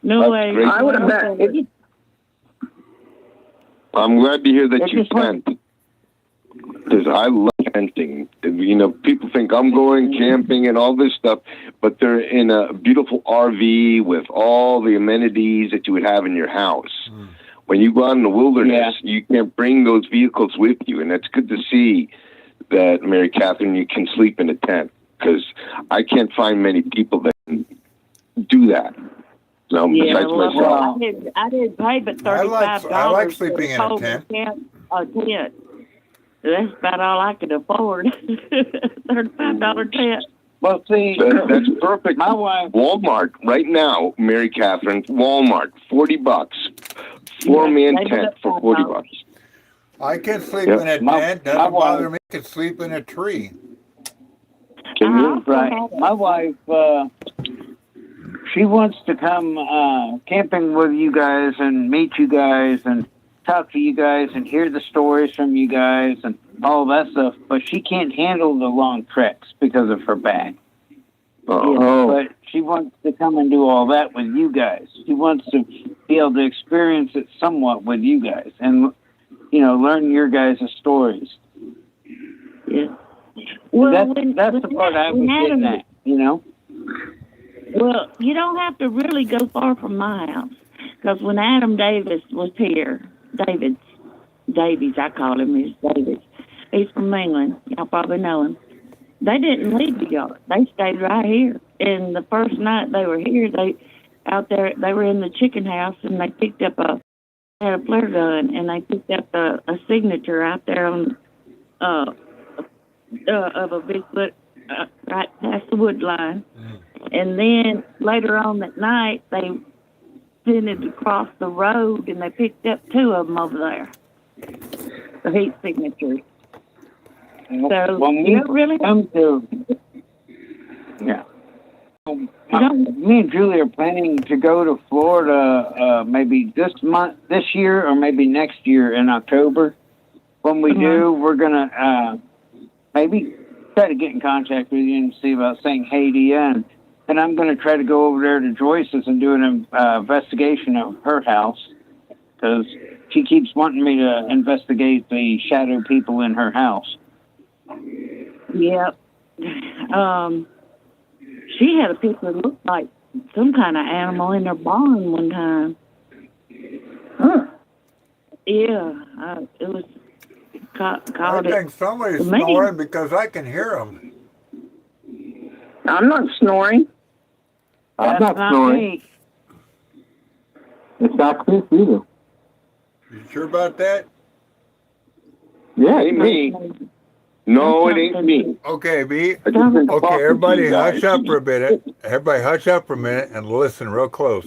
No way. Great. I would have bet. I'm glad to hear that you tent. Because I love tenting. People think I'm going camping and all this stuff, but they're in a beautiful RV with all the amenities that you would have in your house. When you go out in the wilderness, you can't bring those vehicles with you, and it's good to see that, Mary Catherine, you can sleep in a tent, because I can't find many people that can do that. No, besides myself. I didn't pay but $35. I like sleeping in a tent. That's about all I could afford. $35 tent. Well, see, that's perfect. My wife, Walmart right now, Mary Catherine. Walmart, $40. 4-man tent for $40. I can sleep in a tent. Doesn't bother me. I can sleep in a tree. Can you? Right. My wife, she wants to come camping with you guys and meet you guys and talk to you guys and hear the stories from you guys and all that stuff, but she can't handle the long treks because of her back. But she wants to come and do all that with you guys. She wants to be able to experience it somewhat with you guys and, learn your guys' stories. Yeah. Well, that's the part I was getting at, Well, you don't have to really go far from my house, because when Adam Davis was here, Davies, I call him, he's Davies. He's from England. Y'all probably know him. They didn't leave the yard. They stayed right here. And the first night they were here, they were in the chicken house, and they picked up had a flare gun, and they picked up a signature out there on of a Bigfoot right past the wood line. And then later on that night, they sent it across the road, and they picked up 2 of them over there. The heat signatures. So when we really come to, me and Julie are planning to go to Florida maybe this year, or maybe next year in October. When we do, we're gonna maybe try to get in contact with you and see about saying hey to you, and I'm gonna try to go over there to Joyce's and do an investigation of her house, because she keeps wanting me to investigate the shadow people in her house. Yep. She had a picture that looked like some kind of animal in her barn one time. Huh. Yeah, it was called. I think somebody's snoring because I can hear them. I'm not snoring. I'm not snoring. Me. It's not Chris either. You sure about that? Yeah, it ain't me. No, it ain't me. Okay, B. Okay, everybody hush up for a minute. Everybody hush up for a minute and listen real close.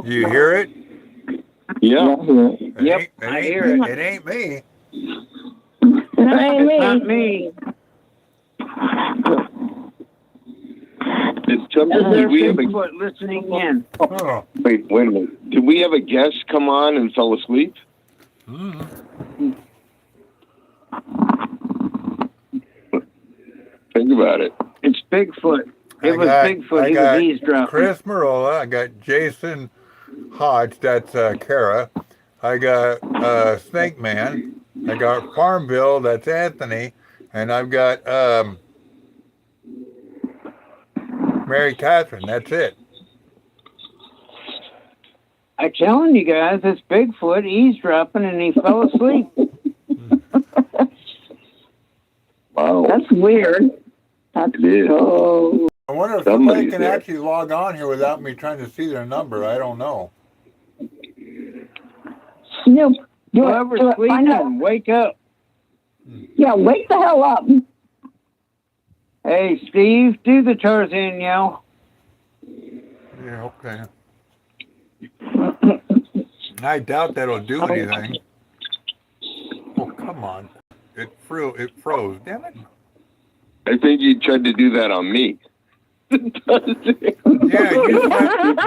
You hear it? Yeah. Yep, I hear it. It ain't me. It ain't me. Not me. Did we have listening in? Oh. Wait a minute. Did we have a guest come on and fell asleep? Think about it. It's Bigfoot. It was Bigfoot. He was eavesdropping. Chris Marola. I got Jason Hodge. That's Kara. I got Snake Man. I got Farmville. That's Anthony. And I've got Mary Catherine. That's it. I'm telling you guys, it's Bigfoot eavesdropping, and he fell asleep. Wow. That's weird. That's so... I wonder if somebody can actually log on here without me trying to see their number. I don't know. No, whoever's sleeping, wake up. Yeah, wake the hell up. Hey, Steve, do the Tarzan yell. Yeah, okay. I doubt that'll do anything. Oh, come on. It froze. Damn it. I think you tried to do that on me. Yeah,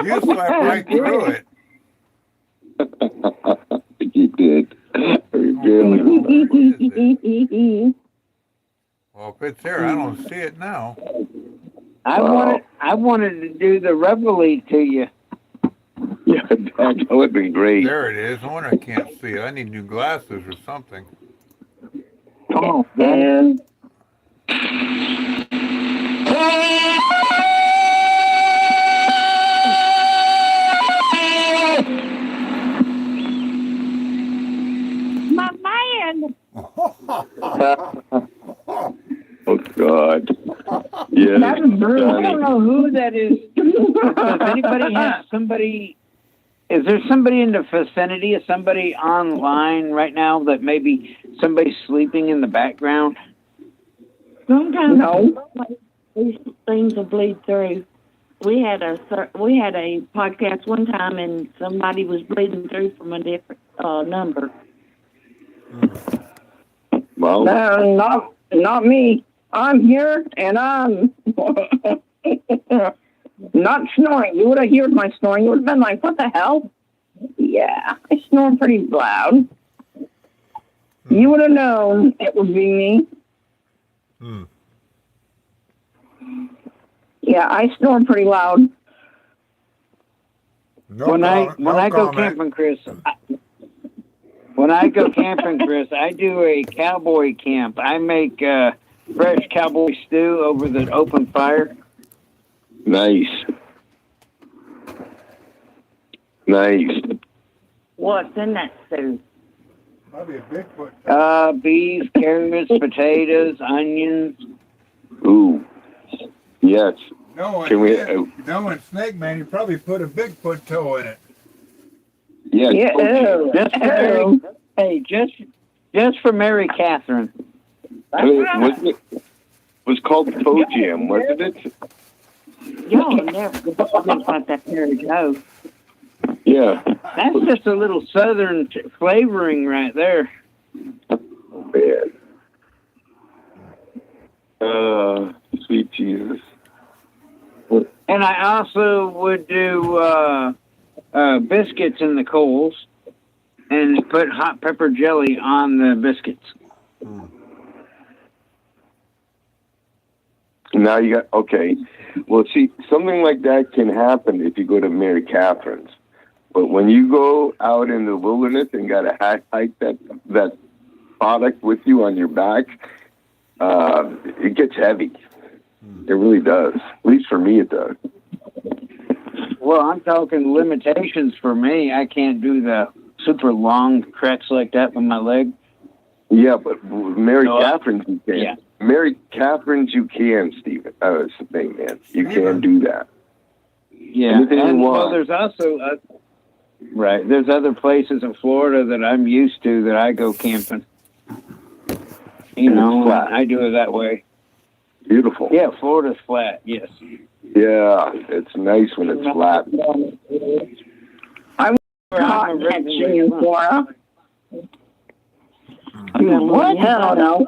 you slept right through it. You did. Well, if it's there, I don't see it now. I wanted to do the reveille to you. Yeah, that would have been great. There it is. No wonder I can't see it. I need new glasses or something. Oh, And My man. Oh God. Yeah. that was brutal. I don't know who that is. Does anybody have somebody? Is there somebody in the vicinity? Is somebody online right now that maybe somebody's sleeping in the background? Sometimes No. these things will bleed through. We had a podcast one time, and somebody was bleeding through from a different number. Well, No, not me. I'm here and I'm not snoring. You would have heard my snoring. You would have been like, what the hell? Yeah, I snore pretty loud. You would have known it would be me. Hmm. Yeah, I snore pretty loud. No When I go comment. camping, Chris. When I go camping, Chris, I do a cowboy camp. I make fresh cowboy stew over the open fire. nice. Nice. What's in that stew? Probably a Bigfoot. Beef, carrots, potatoes, onions. Ooh. Yes. No, Can we? and Snake Man, you probably put a Bigfoot toe in it. Yeah. Yeah, totally. Just for Mary, hey, just for Mary Catherine. Wasn't it? Was called toe jam, wasn't it? Y'all never forget about that Mary Joe. Yeah. That's just a little southern flavoring right there. Man. Sweet Jesus. And I also would do biscuits in the coals and put hot pepper jelly on the biscuits. Now you got, okay. Well, see, something like that can happen if you go to Mary Catherine's. But when you go out in the wilderness and got to hike that product with you on your back, it gets heavy. It really does. At least for me, it does. Well, I'm talking limitations for me. I can't do the super long treks like that with my leg. Yeah, but Mary Catherine's you can. Yeah. Mary Catherine's you can, Stephen. It's the thing, man. You can do that. Yeah, Anything you and want. well, there's also right. There's other places in Florida that I'm used to that I go camping. You know, flat. I do it that way. Beautiful. Yeah, Florida's flat. Yes. Yeah, it's nice when it's flat. Hot catching in Florida. What? Hell no.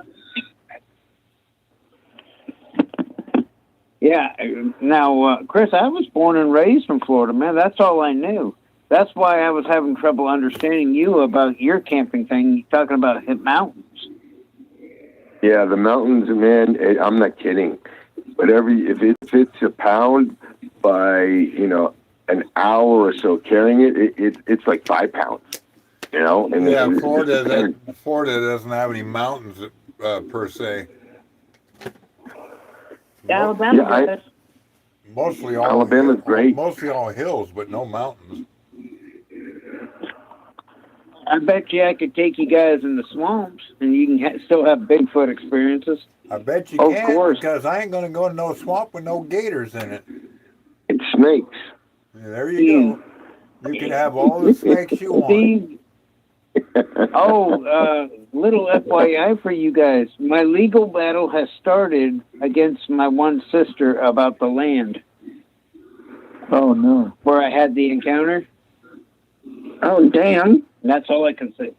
Yeah. Now, Chris, I was born and raised in Florida, man. That's all I knew. That's why I was having trouble understanding you about your camping thing. You're talking about mountains. Yeah, the mountains, man. I'm not kidding. But if it fits a pound by an hour or so carrying it's like 5 pounds. And Yeah, Florida doesn't have any mountains per se. Alabama does. Mostly all Alabama's great. Mostly all hills, but no mountains. I bet you I could take you guys in the swamps, and you can still have Bigfoot experiences. I bet you Of can, course. because I ain't going to go to no swamp with no gators in it. It's snakes. Yeah, there you go. You can have all the snakes you want. Steve, little FYI for you guys. My legal battle has started against my one sister about the land. Oh, no. Where I had the encounter. Oh, damn. That's all I can say.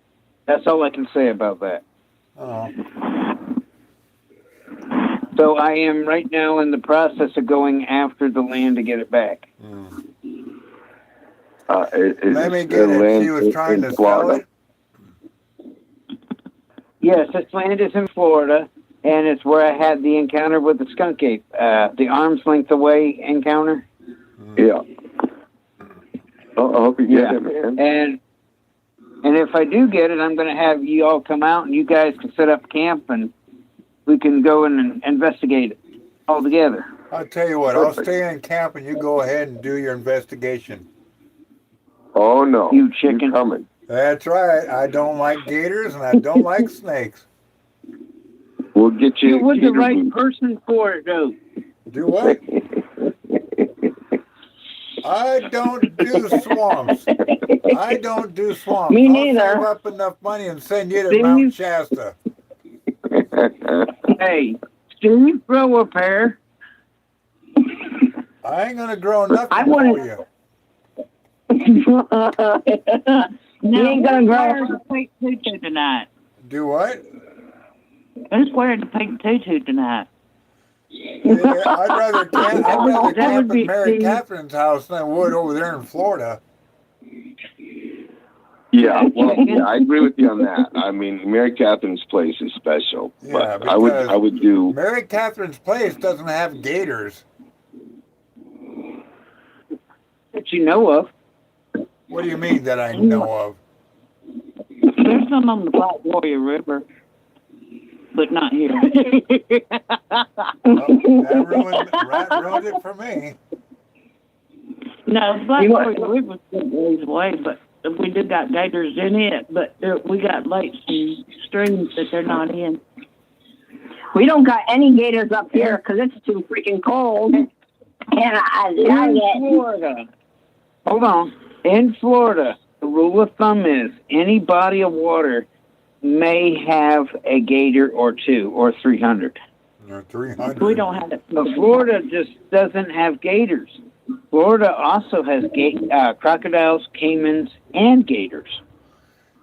That's all I can say about that. Oh. So I am right now in the process of going after the land to get it back. Let me get it. She was trying to sell it? Yes, this land is in Florida, and it's where I had the encounter with the skunk ape, the arm's length away encounter. Yeah. Oh, I hope you get it, man. And if I do get it, I'm going to have you all come out, and you guys can set up camp, and we can go and investigate it all together. I'll tell you what, I'll stay in camp, and you go ahead and do your investigation. Oh, no. You chicken. You're coming. That's right. I don't like gators, and I don't like snakes. We'll get you. You were the right person for it, though. Do what? I don't do swamps. I don't do swamps. Me neither. I'll save up enough money and send you to Mount Shasta. Hey, Steve, grow a pair. I ain't gonna grow nothing for you. No, ain't gonna grow. wearing the pink tutu tonight. Do what? Who's wearing the pink tutu tonight? Yeah, I'd rather camp at be Mary Steve. Catherine's house than I would over there in Florida. Yeah, well, yeah, I agree with you on that. I mean, Mary Catherine's place is special, Yeah, but I would do. Mary Catherine's place doesn't have gators. That you know of. What do you mean that I know of? There's some on the Black Warrior River, but not here. That ruined it for me. No, the Black Warrior River's a ways away, but we do got gators in it, but we got lakes and streams that they're not in. We don't got any gators up here because it's too freaking cold. And I love In it. Florida. Hold on. In Florida, the rule of thumb is any body of water may have a gator or two or 300. Or 300. We don't have it. But Florida just doesn't have gators. Florida also has crocodiles, caimans, and gators.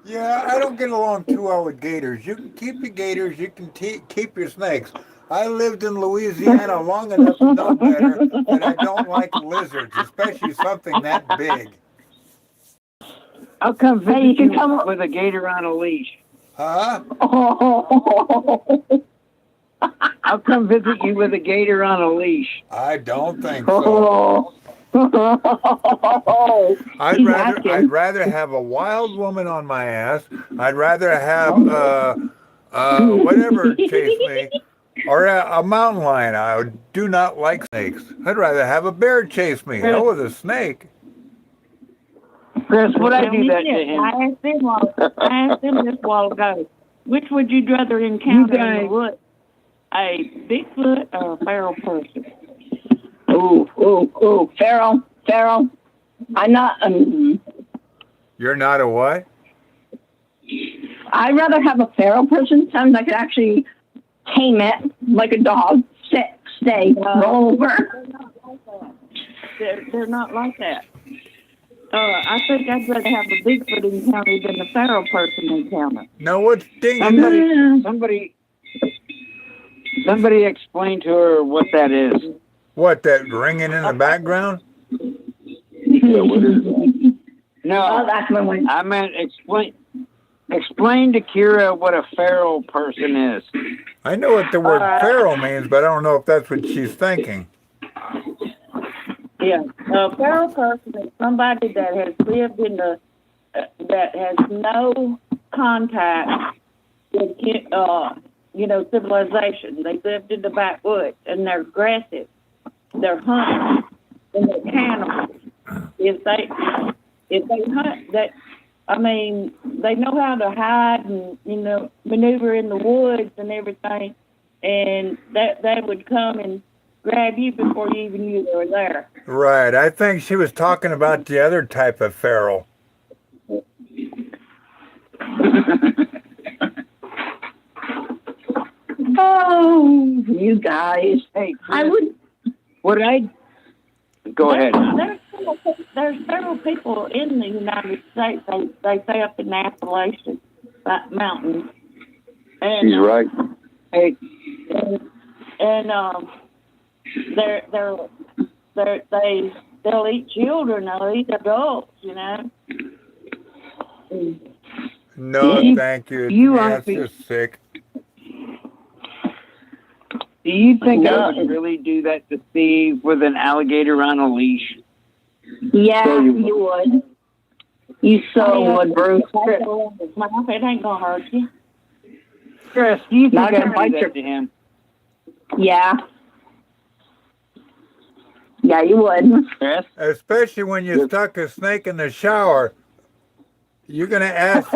Yeah, I don't get along too well with gators. You can keep your gators, you can keep your snakes. I lived in Louisiana long enough to know better that I don't like lizards, especially something that big. I'll come visit you can you come- with a gator on a leash. Huh? I'll come visit you with a gator on a leash. I don't think so. I'd rather have a wild woman on my ass. I'd rather have whatever chase me, or a mountain lion. I do not like snakes. I'd rather have a bear chase me. Hell with a snake. Chris, would I Tell do me that this. to him? I asked them this a while ago. Which would you rather encounter in the woods? A Bigfoot or a feral person? Ooh, feral. I'm not. You're not a what? I'd rather have a feral person. Sometimes I could actually tame it like a dog. Stay, roll over. They're not like that. I think I'd rather have a Bigfoot encounter than a feral person encounter. No, what's dinging? Somebody explain to her what that is. What, that ringing in the background? Yeah, what is that? No, That's my one. I meant explain to Kira what a feral person is. I know what the word feral means, but I don't know if that's what she's thinking. Yeah, a feral person is somebody that has lived in that has no contact with, civilization. They lived in the backwoods, and they're aggressive. They're hunters, and they're cannibals. If they hunt, they know how to hide and maneuver in the woods and everything, and that they would come and grab you before you even knew they were there. Right. I think she was talking about the other type of feral. Oh, you guys. Hey, Chris, I would. Go ahead. There's several people in the United States. They stay up in the Appalachian Mountains. And, He's right. Hey, and they'll eat children, they'll eat adults, you know. No, thank you. That's just sick. Do you think I would really do that to Steve with an alligator on a leash? Yeah, you would. You would, Bruce. It ain't gonna hurt you. Chris, do you think I'd do that to him? Yeah. Yeah, you would. Chris? Especially when you stuck a snake in the shower. You're gonna ask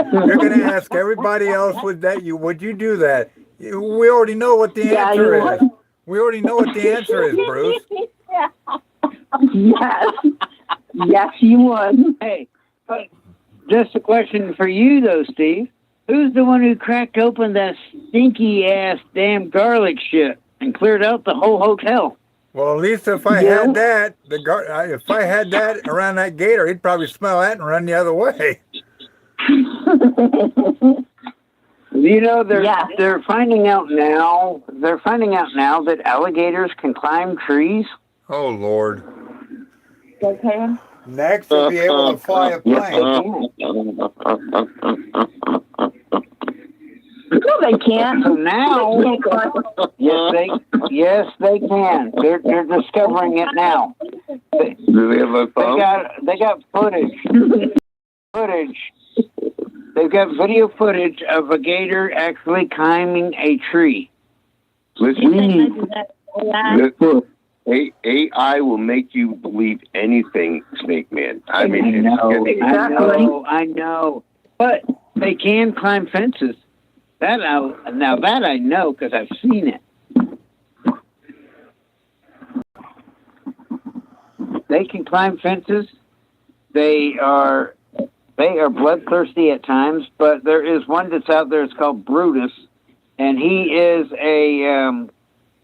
everybody else would you do that? We already know what the answer is. We already know what the answer is, Bruce. Yes. Yes, you would. Hey, but just a question for you though, Steve. Who's the one who cracked open that stinky ass damn garlic shit and cleared out the whole hotel? Well, at least if I had that, if I had that around that gator, he'd probably smell that and run the other way. You know, they're finding out now. They're finding out now that alligators can climb trees. Oh Lord! They can. Next, they'll be able to fly a plane. No, they can't. So now, yes, they can. They're discovering it now. Do they have a phone? They got footage. They've got video footage of a gator actually climbing a tree. Listen, AI will make you believe anything, Snake Man. I mean, I know. But they can climb fences. That I know because I've seen it. They can climb fences. They are bloodthirsty at times, but there is one that's out there. It's called Brutus, and he is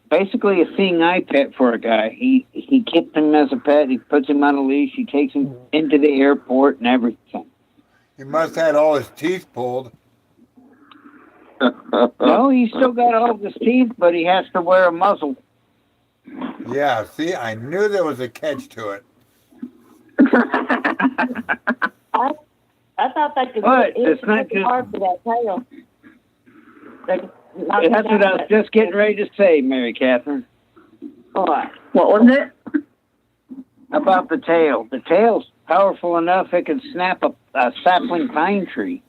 basically a seeing eye pet for a guy. He keeps him as a pet. He puts him on a leash. He takes him into the airport and everything. He must have had all his teeth pulled. No, he's still got all of his teeth, but he has to wear a muzzle. Yeah, see, I knew there was a catch to it. I thought they could it's not just hard for that tail. That's what I was just getting ready to say, Mary Catherine. What? What was it? About the tail. The tail's powerful enough it could snap a sapling pine tree.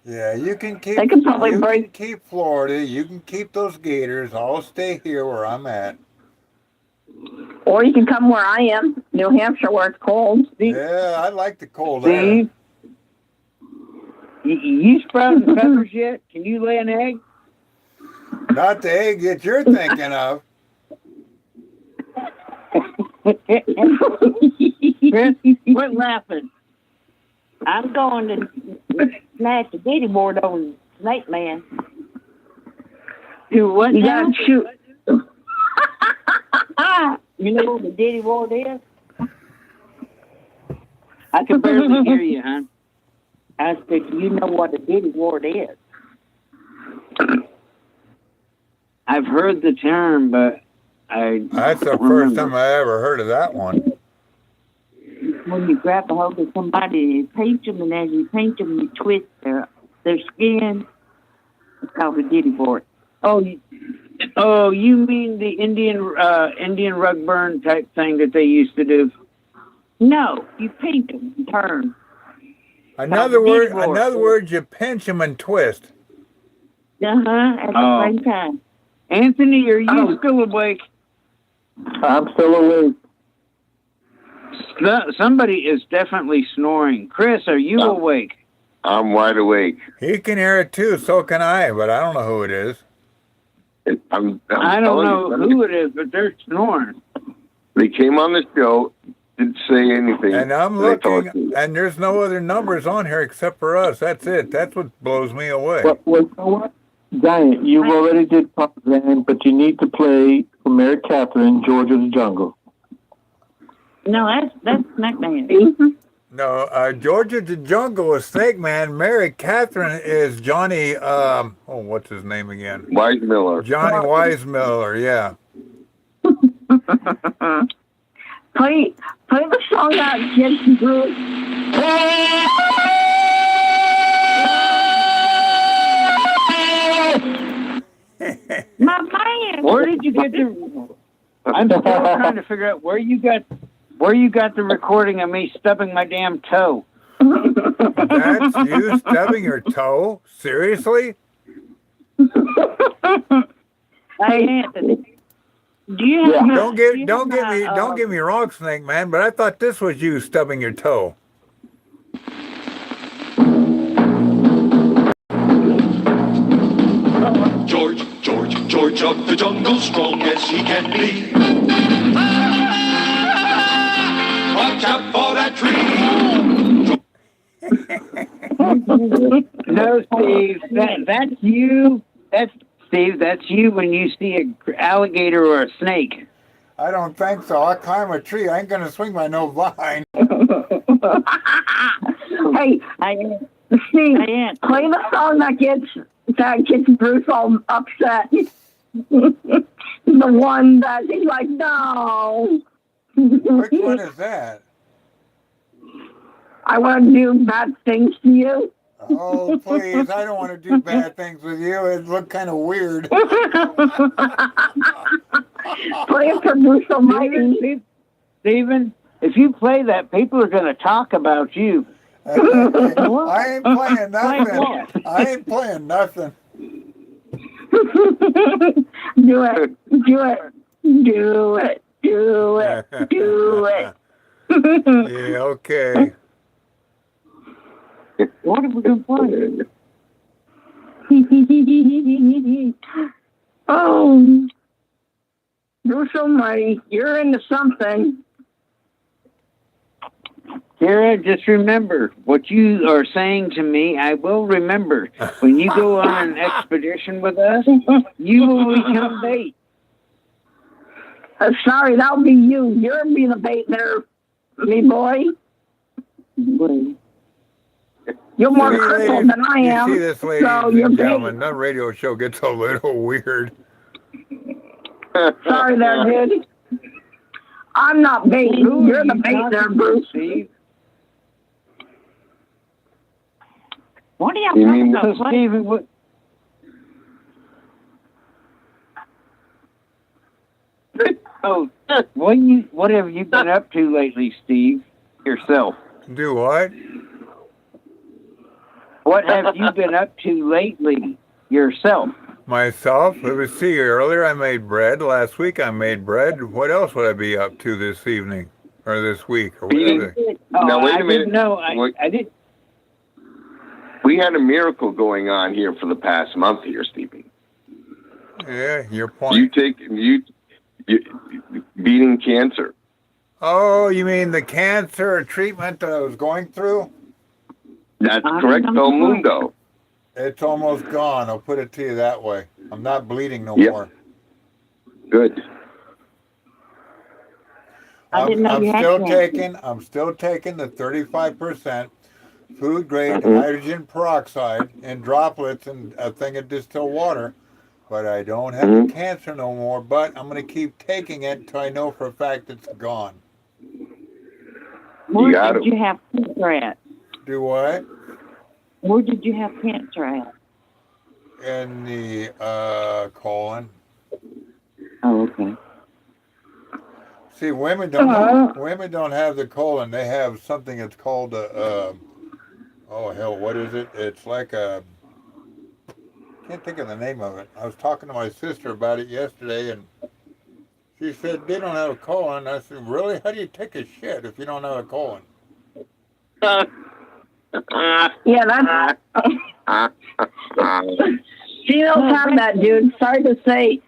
Yeah, you can keep. They could probably can keep Florida. You can keep those gators. I'll stay here where I'm at. Or you can come where I am, New Hampshire, where it's cold. Yeah, I like the cold air. You sprouting peppers yet? Can you lay an egg? Not the egg that you're thinking of. Chris, quit laughing. I'm going to smash the ditty board on Snake Man. Do what? You gotta shoot. You know what the ditty board is? I can barely hear you, hon. I said, you know what a ditty ward is? I've heard the term, but That's the first time I ever heard of that one. When you grab a hold of somebody and you pinch them, and as you pinch them, you twist their skin. It's called a ditty board. Oh, you mean the Indian rug burn type thing that they used to do? No, you pinch them and turn. Another word, you pinch them and twist. At the same time. Anthony, are you still awake? I'm still awake. Somebody is definitely snoring. Chris, are you awake? I'm wide awake. He can hear it too, so can I, but I don't know who it is. I don't know who it is, but they're snoring. They came on the show, didn't say anything. And I'm looking, and there's no other numbers on here except for us. That's it. That's what blows me away. Well, you know what? Diane, you already did Tarzan, but you need to play for Mary Catherine, George of the Jungle. No, that's Snake Man. No, Georgia the Jungle is Snake Man. Mary Catherine is Johnny. What's his name again? Weissmiller. Johnny Weissmiller. Yeah. Play the song that gets Bruce. My man. Where did you get the? I'm still trying to figure out where you got the recording of me stubbing my damn toe. That's you stubbing your toe? Seriously? Hey, Anthony. Do you have Don't get me wrong, Snake Man, but I thought this was you stubbing your toe. George of the jungle, strong as he can be. Watch out for that tree. No, Steve, that's you. That's Steve. That's you when you see an alligator or a snake. I don't think so. I climb a tree. I ain't gonna swing my no vine. Hey, Steve, Hey, play the song that gets Bruce all upset. The one that he's like, no. Which one is that? I want to do bad things to you. Oh, please. I don't want to do bad things with you. It looked kind of weird. Play it for Bruce Almighty. Stephen, if you play that, people are going to talk about you. I ain't playing nothing. I ain't playing nothing. Do it. Do it. Do it. Do it. Do it. Yeah, okay. What are we going to play? Oh, Bruce Almighty, you're into something. Kara, just remember what you are saying to me. I will remember. When you go on an expedition with us, you will become bait. Sorry, that'll be you. You're be the bait there, me boy. You're more crippled than I am. You see this, ladies so and gentlemen, that radio show gets a little weird. Sorry there, dude. I'm not bait. You're the bait there, Bruce. Steve? What are y'all You talking mean about? So, Stephen, what have you been up to lately, Steve? Yourself. Do what? What have you been up to lately? Yourself. Myself? Let me see. Earlier I made bread. Last week I made bread. What else would I be up to this evening? Or this week? Or whatever. Now, wait a minute. No, I didn't. We had a miracle going on here for the past month here, Stephen. Yeah, your point. You beating cancer. Oh, you mean the cancer treatment that I was going through? That's correct, El Mundo. It's almost gone. I'll put it to you that way. I'm not bleeding no Yep. more. Good. I didn't know Mm-hmm. you had cancer. I'm still taking the 35% food grade hydrogen peroxide in droplets and a thing of distilled water, but I don't have the cancer no more. But I'm going to keep taking it until I know for a fact it's gone. Where got did it. you have cancer at? Do what? Where did you have cancer at? In the colon. Oh, okay. See, women don't have the colon. They have something that's called what is it? It's like a, can't think of the name of it. I was talking to my sister about it yesterday, and she said they don't have a colon. I said, really? How do you take a shit if you don't have a colon? Yeah, that's. She don't have that, dude. Sorry to say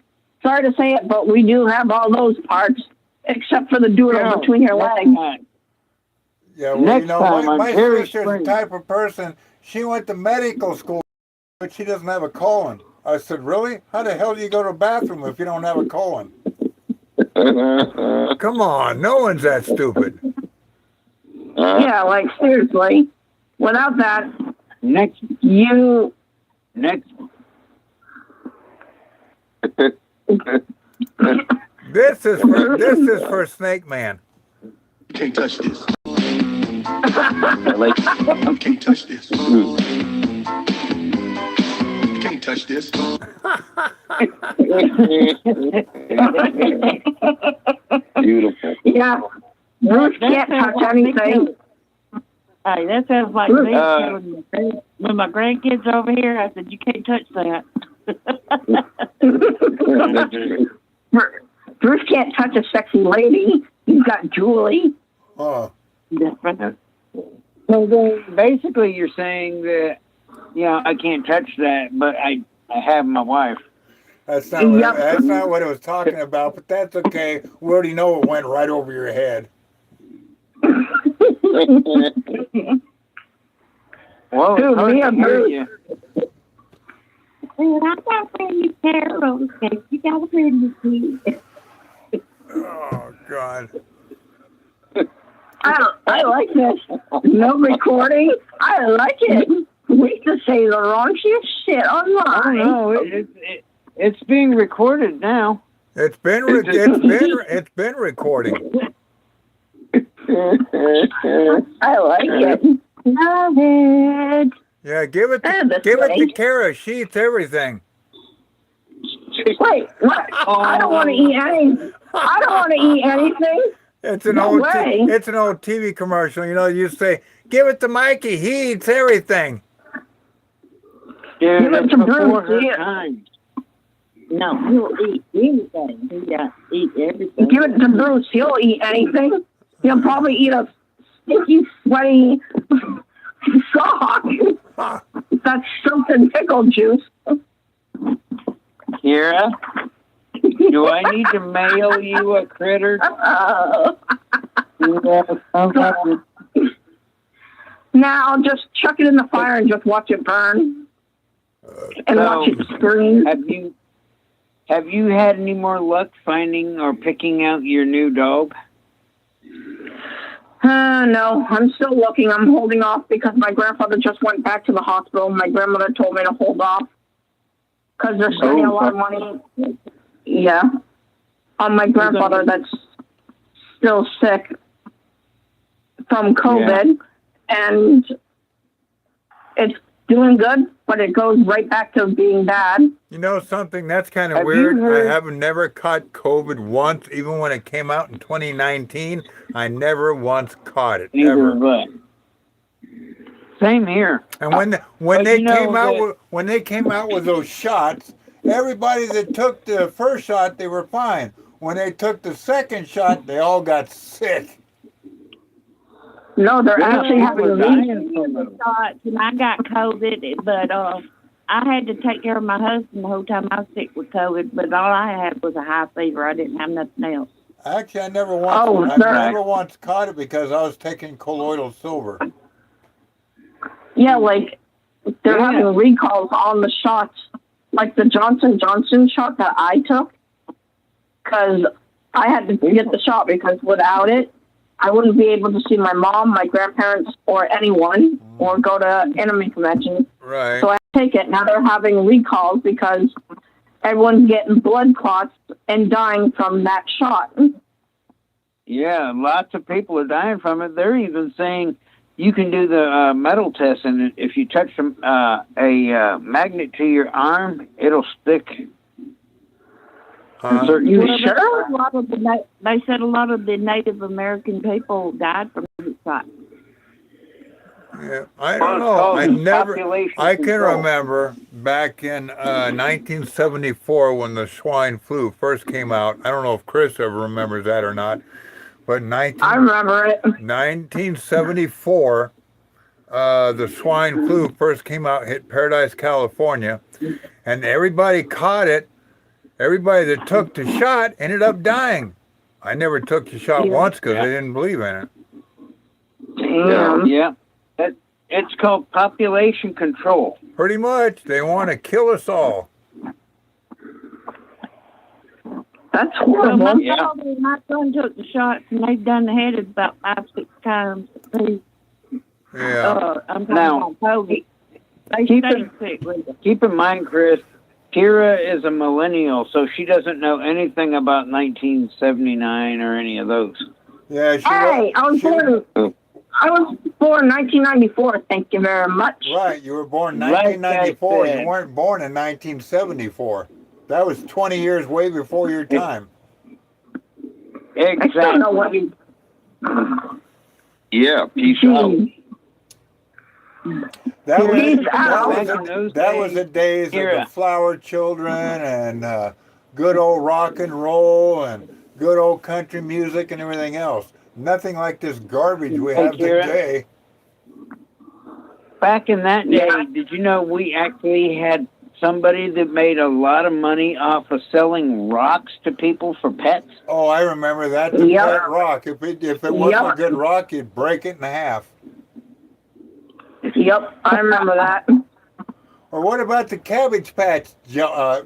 it, but we do have all those parts, except for the doodle between your legs. Yeah, well, Next time, my I'm very sister's the spring. type of person, she went to medical school, but she doesn't have a colon. I said, really? How the hell do you go to the bathroom if you don't have a colon? Come on, no one's that stupid. Yeah, like seriously. Without that, Next. This is for Snake Man. You can't touch this. I like. You can't touch this. You can't touch this. Beautiful. Yeah. Bruce can't touch anything. Hey, that sounds like me when my grandkids are over here. I said, "You can't touch that." Bruce can't touch a sexy lady. He's got Julie. Oh, So then basically you're saying that, I can't touch that, but I have my wife. that's not what it was talking about, but that's okay. We already know it went right over your head. Well, Dude, it's hard me to and hear Bruce. you. Well, I got pretty terrible. You got a pretty Oh God. I like this. No recording. I like it. We can say the wrong shit online. No, it's being recorded now. It's been recording. I like it. Love it. Yeah, give it the to snake. Kara. She eats everything. Wait, what? I don't want to eat any. I don't want to eat anything. It's an No old way. it's an old TV commercial. You say, "Give it to Mikey. He eats everything." Dude, Give it it's to before Bruce. her time. No, he'll eat anything. He got to eat everything. Give it to Bruce. He'll eat anything. He'll probably eat a stinky, sweaty sock that's soaked in pickle juice. Kira, do I need to mail you a critter? Now just chuck it in the fire and just watch it burn. And watch it scream. Have you had any more luck finding or picking out your new dog? No, I'm still looking. I'm holding off because my grandfather just went back to the hospital. My grandmother told me to hold off because they're spending a lot of money. Yeah. On my grandfather that's still sick from COVID. And it's doing good, but it goes right back to being bad. You know something? That's kind of weird. I have never caught COVID once, even when it came out in 2019. I never once caught it, ever. Same here. And when they came out with those shots, everybody that took the first shot, they were fine. When they took the second shot, they all got sick. No, they're actually having a shots, and I got COVID, but I had to take care of my husband the whole time I was sick with COVID. But all I had was a high fever. I didn't have nothing else. Actually, I never once caught it because I was taking colloidal silver. Yeah, like they're having recalls on the shots, like the Johnson & Johnson shot that I took, because I had to get the shot because without it, I wouldn't be able to see my mom, my grandparents, or anyone, or go to enemy conventions. Right. So I take it. Now they're having recalls because everyone's getting blood clots and dying from that shot. Yeah, lots of people are dying from it. They're even saying you can do the metal test, and if you touch a magnet to your arm, it'll stick. You sure? They said a lot of the Native American people died from the shot. Yeah, I don't know. I can remember back in 1974 when the swine flu first came out. I don't know if Chris ever remembers that or not, but I remember it. 1974, the swine flu first came out, hit Paradise, California, and everybody caught it. Everybody that took the shot ended up dying. I never took the shot once because I didn't believe in it. Damn. Yeah. It's called population control. Pretty much. They want to kill us all. That's Well, horrible. my father and my son took the shots, and they've done the headed about 5-6 times. Yeah. I'm talking Now, about COVID. They keep stayed in- sick with it. Keep in mind, Chris, Tira is a millennial, so she doesn't know anything about 1979 or any of those. Yeah, Hey, I was born 1994. Thank you very much. Right, you were born Like 1994. I You said. weren't born in 1974. That was 20 years way before your time. I still know what you. Yeah, peace out. That was, Peace that out. was, Back in the, those that was days, the days of Kira. the Flower Children and good old rock and roll and good old country music and everything else. Nothing like this garbage we Hey, have Kira. today. Back in that day, Yeah. did you know we actually had somebody that made a lot of money off of selling rocks to people for pets? Oh, I remember that. The Yep. pet rock. If it wasn't a Yep. good rock, you'd break it in half. Yep, I remember that. Or what about the Cabbage Patch doll?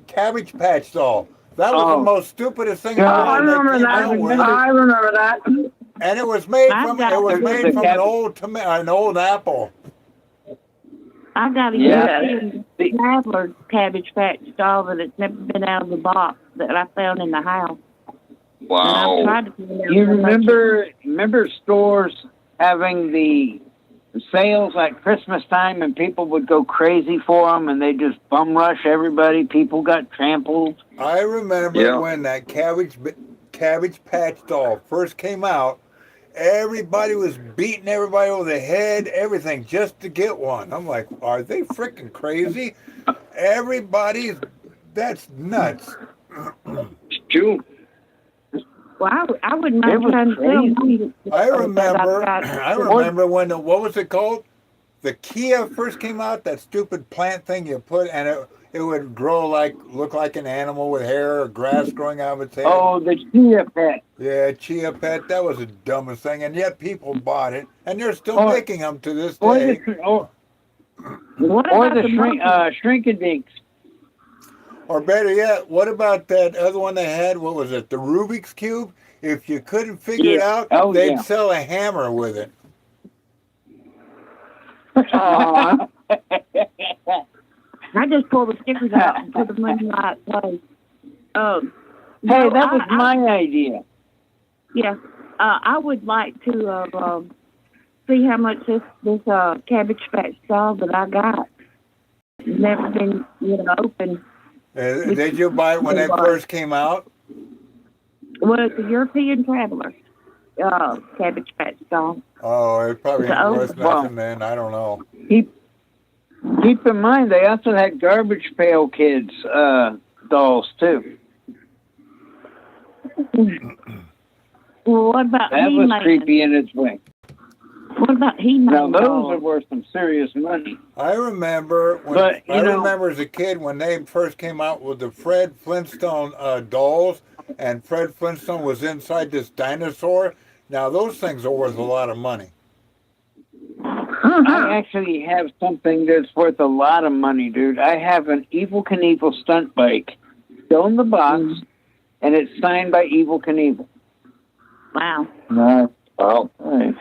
That was the Oh. most stupidest thing in Oh, the I world they remember came that. out with. I remember that. And it was made I've from got an old apple. I got a Yeah. European traveler Cabbage Patch doll that it's never been out of the box that I found in the house. And I've Wow. tried to find out You how much remember stores having the sales at Christmas time, and people would go crazy for them, and they just bum rush everybody. People got trampled. I remember Yeah. when that Cabbage Patch doll first came out, everybody was beating everybody over the head, everything, just to get one. I'm like, are they freaking crazy? That's nuts. It's true. Well, I wouldn't It mind was trying to sell one. I remember, I've got- I remember when what was it called? The Kia first came out. That stupid plant thing you put, and it would look like an animal with hair or grass growing out of its head. Oh, the Chia Pet. Yeah, Chia Pet. That was the dumbest thing, and yet people bought it, and they're still Or- making them to this Or day. What or about the the monkey? Shrinkadinks. Or better yet, what about that other one they had? What was it? The Rubik's Cube? If you couldn't figure it out, Oh, they'd yeah. sell a hammer with it. Aw. I just pull the stickers out and put them in the right place. Hey, no, that was I- my idea. Yeah, I would like to see how much this Cabbage Patch doll that I got. Never been, open. Did you buy it when they first came out? Well, it's a European traveler Cabbage Patch doll. Oh, it probably It's ain't an worth old nothing then. I don't know. Keep in mind, they also had Garbage Pail Kids dolls, too. Well, what about That was He-Man? creepy in its way. What about He-Man Now, those dolls? are worth some serious money. I remember But, you know- remember as a kid when they first came out with the Fred Flintstone dolls, and Fred Flintstone was inside this dinosaur. Now those things are worth a lot of money. I actually have something that's worth a lot of money, dude. I have an Evel Knievel stunt bike. Still in the box, and it's signed by Evel Knievel. Wow. Nice. Wow. Nice.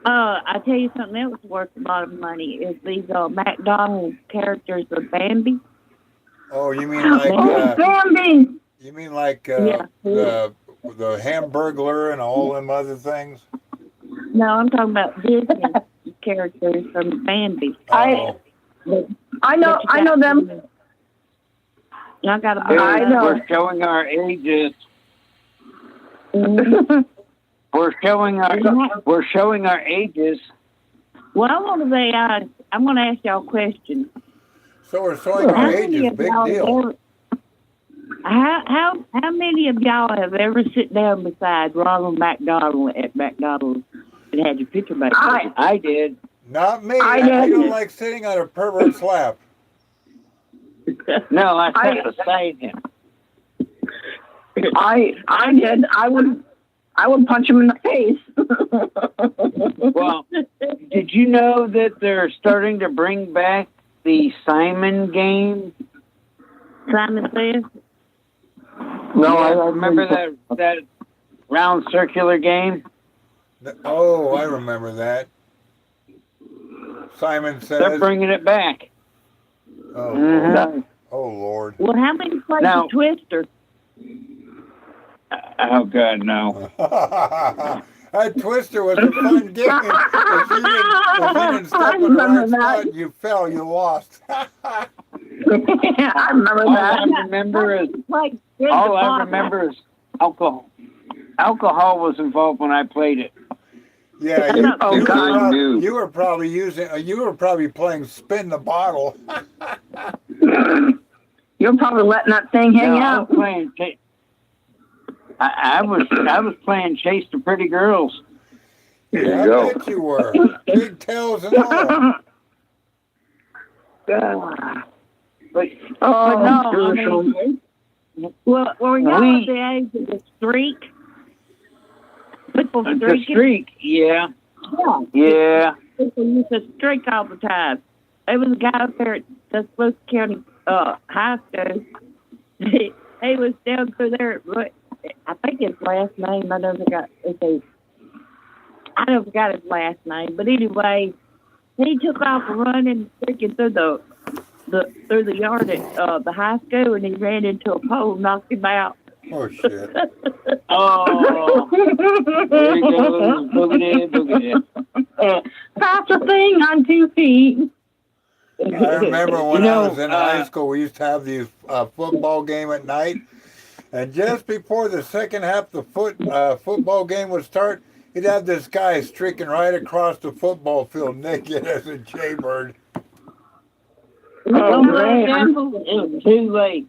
I tell you something else worth a lot of money is these McDonald's characters of Bambi. Oh, you mean like Bambi! you mean like Yeah. the Hamburglar and all them other things? No, I'm talking about Disney characters from Bambi. Oh. I know them. I got a Dude, I know. We're showing our ages. Mhm. We're showing our ages. Well, I want to say, I'm going to ask y'all a question. So we're showing our ages, of big y'all deal. how many of y'all have ever sit down beside Ronald McDonald at McDonald's and had your picture made? I did. Not me. I I did. don't like sitting on a pervert's lap. No, I sat beside him. I did. I would punch him in the face. Well, did you know that they're starting to bring back the Simon game? Simon Says? No, Yeah, I remember that round circular game? Oh, I remember that. Simon They're says, bringing it back. "Oh, Mhm. Lord. Oh Lord." Well, how many played Now- the Twister? Oh God, no. That Twister was a fun game. If you didn't step in the remember right that. spot and you fell, you lost. I remember All that. I remember is Like, alcohol. Alcohol was involved when I played it. Yeah, Oh, God. you were probably playing spin the bottle. You're probably letting that thing hang No, I out. was playing. I was playing chase the pretty girls. There I you go. bet you were. Pigtails and all. But Oh, no, I Jerusalem. well, were y'all at the age of the streak? People the streaking? streak, yeah. Yeah. People used to streak all the time. There was a guy up there at the Tuscaloosa County High School. He was down through there. I think his last name, I don't forgot his last name. But anyway, he took off running, freaking through the yard at the high school, and he ran into a pole, and knocked him out. Oh shit. Oh, there you go, boogity. Faster thing on 2 feet. I remember when You I know, was in high school, we used to have these football game at night, and just before the second half of the football game would start, you'd have this guy streaking right across the football field naked as a jaybird. Oh, man. It was too late.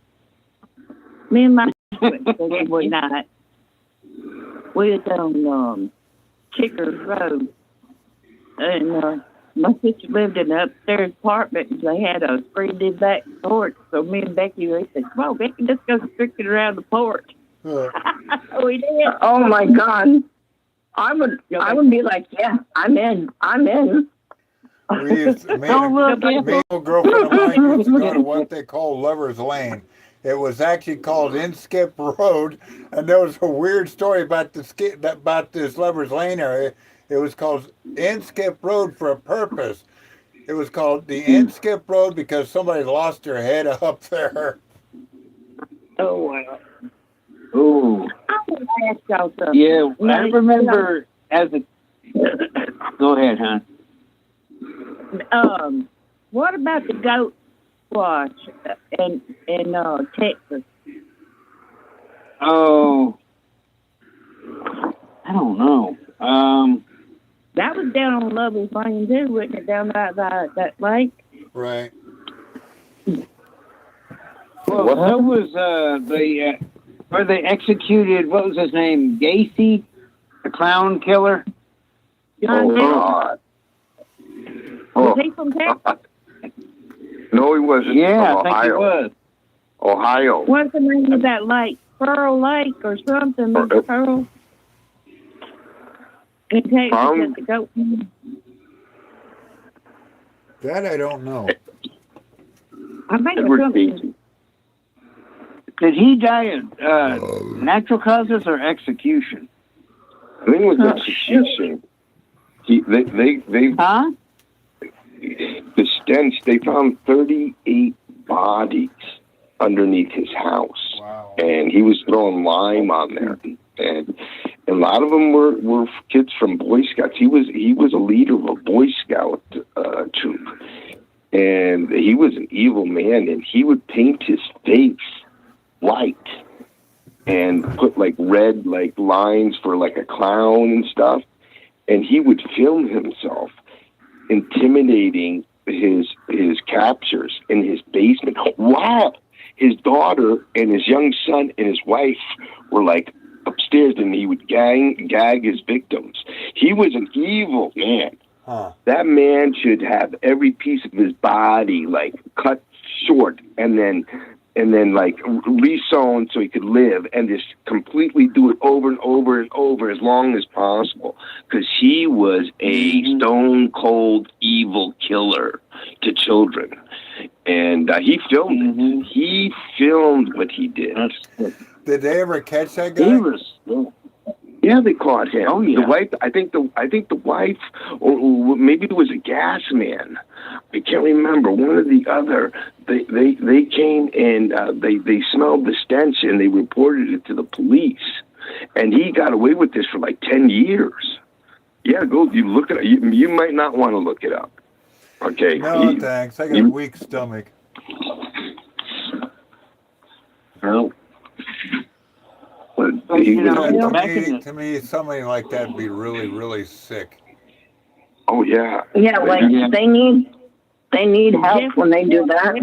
Me and my sister one night, we was on Chickers Road, and my sister lived in an upstairs apartment, and they had a screened-in back porch. So me and Becky, we said, "Come on, Becky, let's go streaking around the porch." We did. Oh my God. I would be like, yeah, I'm in. Me and a girlfriend of mine used to go to what they call Lover's Lane. It was actually called Inskip Road, and there was a weird story about this Lover's Lane area. It was called Inskip Road for a purpose. It was called the Inskip Road because somebody lost their head up there. Oh, wow. Ooh. I want to ask y'all something. Yeah, I remember as a... Go ahead, hon. What about the goat squash in Texas? Oh, I don't know. That was down on Lover's Lane too, wasn't it? Down by that lake. Right. Well, that was where they executed, what was his name, Gacy, the clown killer. Oh, God. Was he from Texas? No, he wasn't. Yeah, From I think he Ohio. was. Ohio. What's the name of that lake? Pearl Lake or something? Pearl. In Texas, at the goat. That I don't know. I think Edward it's something. Beatty. Did he die of natural causes or execution? I think it was execution. They Huh? the stench. They found 38 bodies underneath his house, Wow. and he was throwing lime on there, and a lot of them were kids from Boy Scouts. He was a leader of a Boy Scout troop, and he was an evil man, and he would paint his face white and put like red lines for like a clown and stuff, and he would film himself intimidating his captors in his basement while his daughter and his young son and his wife were like upstairs, and he would gag his victims. He was an evil man. Huh. That man should have every piece of his body like cut short and then like resewn so he could live, and just completely do it over and over and over as long as possible, because he was a stone cold evil killer to children, and he filmed it. He filmed what he did. Did they ever catch that guy? He was. Yeah, they caught him. Oh, yeah. The wife. I think the wife, or maybe it was a gas man. I can't remember. One or the other. They came and they smelled the stench and they reported it to the police. And he got away with this for like 10 years. Yeah, go. You look it up. You might not want to look it up. Okay. No, thanks. I got a weak stomach. Well, But, you know, To me, somebody like that would be really, really sick. oh yeah. Yeah, like they need help when they do that.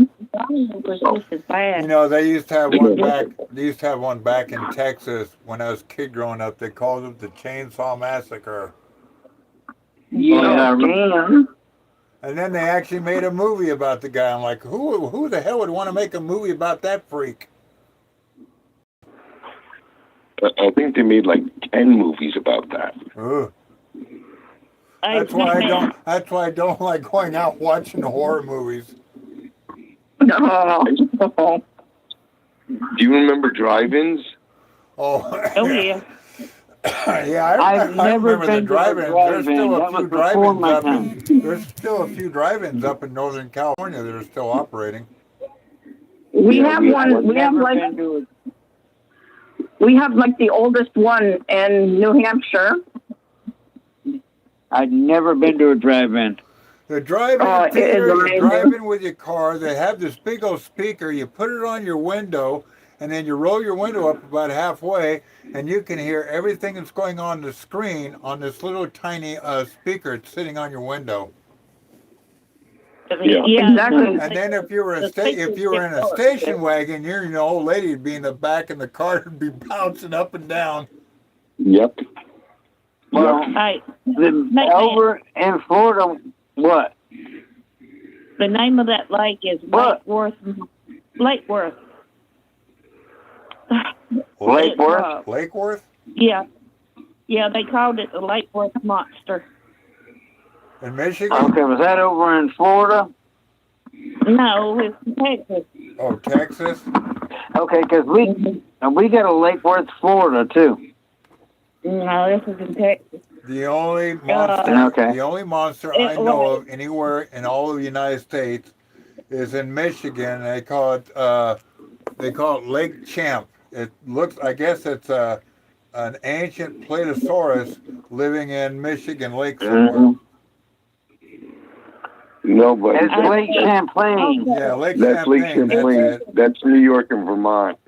Was just as bad. You know, they used to have one back. They used to have one back in Texas when I was a kid growing up. They called it the Chainsaw Massacre. Yeah, Damn. And then they actually made a movie about the guy. I'm like, who the hell would want to make a movie about that freak? I think they made like 10 movies about that. Ugh. That's why I don't like going out watching horror movies. No. Do you remember drive-ins? Oh, Oh yeah. yeah, I've I never remember been the to a drive-ins. drive-in. There's still a few drive-ins up in Northern California that are still operating. We have one. We have like the oldest one in New Hampshire. I'd never been to a drive-in. The drive-in Oh, it is theater, you amazing. drive in with your car. They have this big old speaker. You put it on your window, and then you roll your window up about halfway, and you can hear everything that's going on the screen on this little tiny speaker that's sitting on your window. Yeah. Exactly. And then if you were in a station wagon, you're an old lady would be in the back, and the car would be bouncing up and down. Yep. Well, Hey, over in Florida, what? the name of that lake is What? Lake Worth. Lake Worth? Lake Worth? Yeah. Yeah, they called it the Lake Worth Monster. In Michigan? Okay, was that over in Florida? No, it's Texas. Oh, Texas? Okay, because we got a Lake Worth, Florida, too. No, this is in Texas. The only monster, Okay. the only monster I know of anywhere in all of the United States is in Michigan. They call it Lake Champ. It looks, I guess it's an ancient Platosaurus living in Michigan Lake somewhere. No, but It's Lake Champlain. Yeah, Lake that's Lake Champlain. Champlain. That's it. That's New York and Vermont.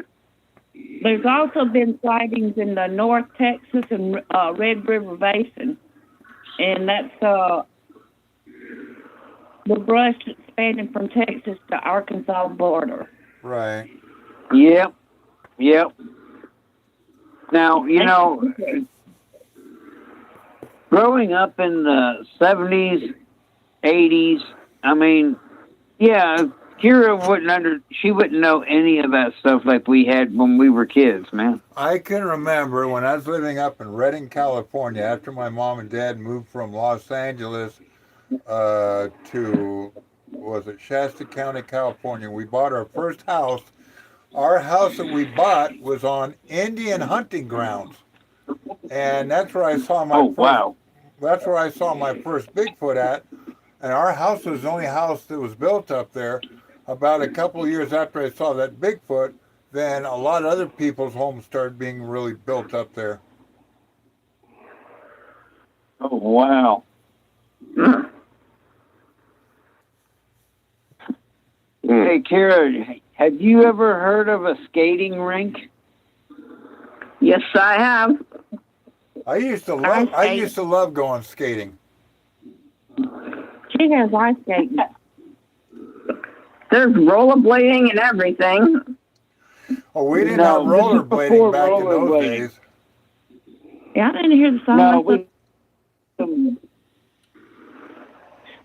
There's also been sightings in the North Texas and Red River Basin, and that's the brush expanding from Texas to Arkansas border. Right. Yep. Now, you know, growing up in the 70s, 80s, I mean, yeah, Kira she wouldn't know any of that stuff like we had when we were kids, man. I can remember when I was living up in Redding, California, after my mom and dad moved from Los Angeles to, Shasta County, California. We bought our first house. Our house that we bought was on Indian hunting grounds. And that's where I saw that's where I saw my first Bigfoot at. And our house was the only house that was built up there. About a couple of years after I saw that Bigfoot, then a lot of other people's homes started being really built up there. Oh, wow. Hey, Kira, have you ever heard of a skating rink? Yes, I have. I used to love going skating. She has ice skating. There's rollerblading and everything. Oh, we didn't No, have this is rollerblading before back in those rollerblading. days. Yeah, I didn't hear the song. No,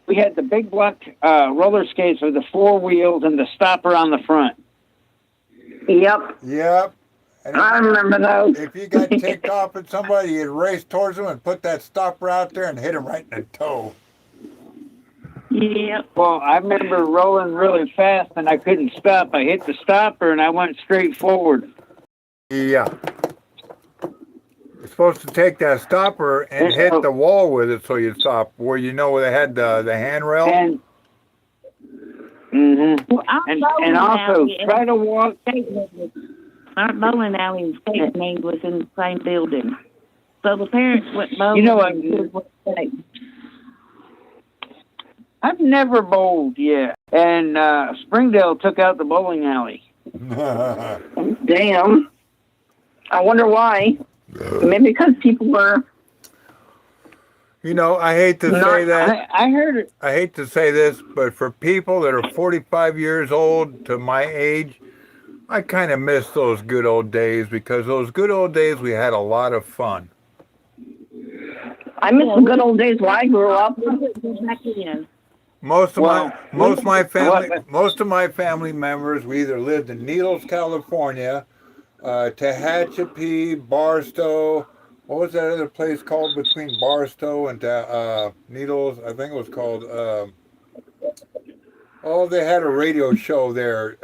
we had the big block roller skates with the four wheels and the stopper on the front. Yep, Yep. And I remember those. if you got ticked off at somebody, you'd race towards them and put that stopper out there and hit them right in the toe. Yep. Well, I remember rolling really fast and I couldn't stop. I hit the stopper and I went straight forward. Yeah. You're supposed to take that stopper and hit the wall with it so you stop. Where where they had the handrail. And Well, and also try to walk. Our bowling alley and skate meet was in the same building. So the parents went bowling. You know what? I've never bowled yet, and Springdale took out the bowling alley. Damn. I wonder why. Maybe because people were. I hate to say that. I heard it. I hate to say this, but for people that are 45 years old to my age, I kind of miss those good old days because those good old days we had a lot of fun. I miss the good old days when I grew up. Most of my family members, we either lived in Needles, California, Tehachapi, Barstow. What was that other place called between Barstow and Needles? I think it was called. They had a radio show there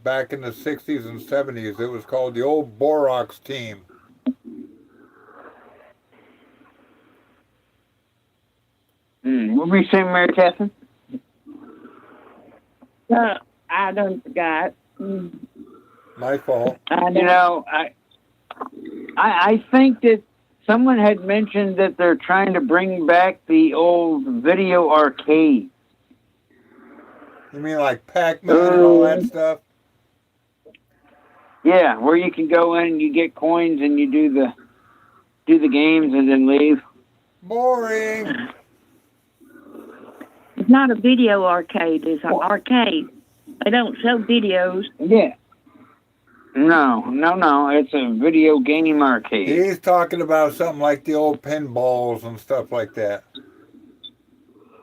back in the 60s and 70s. It was called the Old Borox Team. What were you saying, Mary Catherine? I done forgot. My fault. I think that someone had mentioned that they're trying to bring back the old video arcade. You mean like Pac-Man and all that stuff? Yeah, where you can go in and you get coins and you do the games and then leave. Boring. It's not a video arcade. It's an arcade. They don't show videos. Yeah. No. It's a video game arcade. He's talking about something like the old pinballs and stuff like that.